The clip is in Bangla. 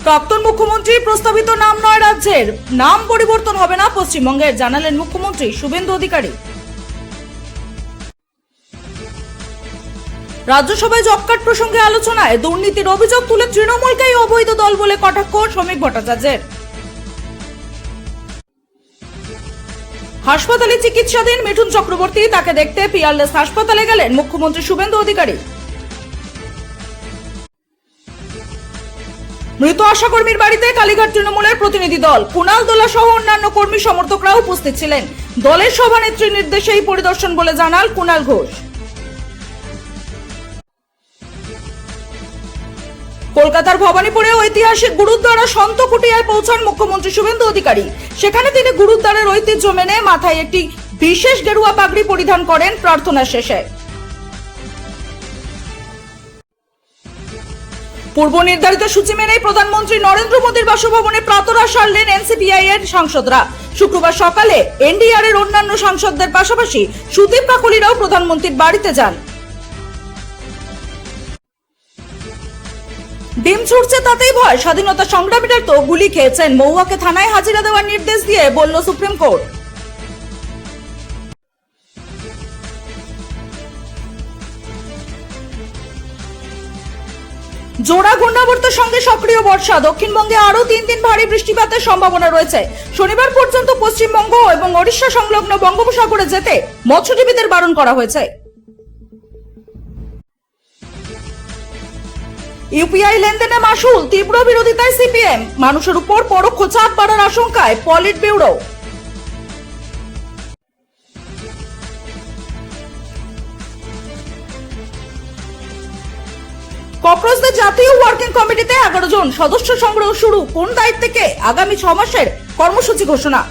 প্রাক্তন মুখ্যমন্ত্রীর প্রস্তাবিত নাম নয় রাজ্যের, নাম পরিবর্তন হবে না পশ্চিমবঙ্গের, জানালেন মুখ্যমন্ত্রী শুভেন্দু অধিকারী। রাজ্যসভায় জব কার্ড প্রসঙ্গে আলোচনায় দুর্নীতির অভিযোগ তুলে তৃণমূলকেই অবৈধ দল বলে কটাক্ষ শ্রমিক ভট্টাচার্যের। হাসপাতালে চিকিৎসাধীন মিঠুন চক্রবর্তী, তাকে দেখতে পিয়ারলেস হাসপাতালে গেলেন মুখ্যমন্ত্রী শুভেন্দু অধিকারী। মৃত আশাকর্মীর বাড়িতে কালীঘাট তৃণমূলের প্রতিনিধি দল, কুণাল দোলা সহ অন্যান্য কর্মী সমর্থকরাও উপস্থিত ছিলেন। দলের সভানেত্রীর নির্দেশে এই পরিদর্শন বলে জানাল কুণাল ঘোষ। কলকাতার ভবানীপুরে ঐতিহাসিক গুরুদ্বারা সন্ত কুটিয়ায় পৌঁছান মুখ্যমন্ত্রী শুভেন্দু অধিকারী। সেখানে তিনি গুরুদ্বারের ঐতিহ্য মেনে মাথায় একটি বিশেষ গেরুয়া পাগড়ি পরিধান করেন প্রার্থনা শেষে। পূর্ব নির্ধারিত সূচি মেনেই প্রধানমন্ত্রী নরেন্দ্র মোদীর বাসভবনে প্রাতরাশ সারলেন এনসিপিআই এর সাংসদরা। শুক্রবার সকালে এনডিআর এর অন্যান্য সাংসদদের পাশাপাশি সুদীপ কাকলিরাও প্রধানমন্ত্রীর বাড়িতে যান। ডিম ছুটছে তাতেই ভয়, স্বাধীনতা সংগ্রামীরা তো গুলি খেয়েছেন, মহুয়াকে থানায় হাজিরা দেওয়ার নির্দেশ দিয়ে বলল সুপ্রিম কোর্ট। জোড়া ঘূর্ণাবর্তের সঙ্গে সক্রিয় বর্ষা, দক্ষিণবঙ্গে আরো 3 দিন ভারী বৃষ্টিপাতের সম্ভাবনা রয়েছে। শনিবার পর্যন্ত পশ্চিমবঙ্গ এবং ওড়িশা সংলগ্ন বঙ্গোপসাগরে যেতে মৎস্যজীবীদের বারণ করা হয়েছে। ইউপিআই লেনদেনে মাসুল, তীব্র বিরোধিতায় সিপিএম, মানুষের উপর পরোক্ষ চাপ বাড়ার আশঙ্কায় পলিট ব্যুরো। কক্সবাজার জাতীয় ওয়ার্কিং কমিটিতে 11 জন সদস্য সংগ্রহ শুরু, কোন দায়িত্বে কে, আগামী 6 মাসের কর্মসূচি ঘোষণা।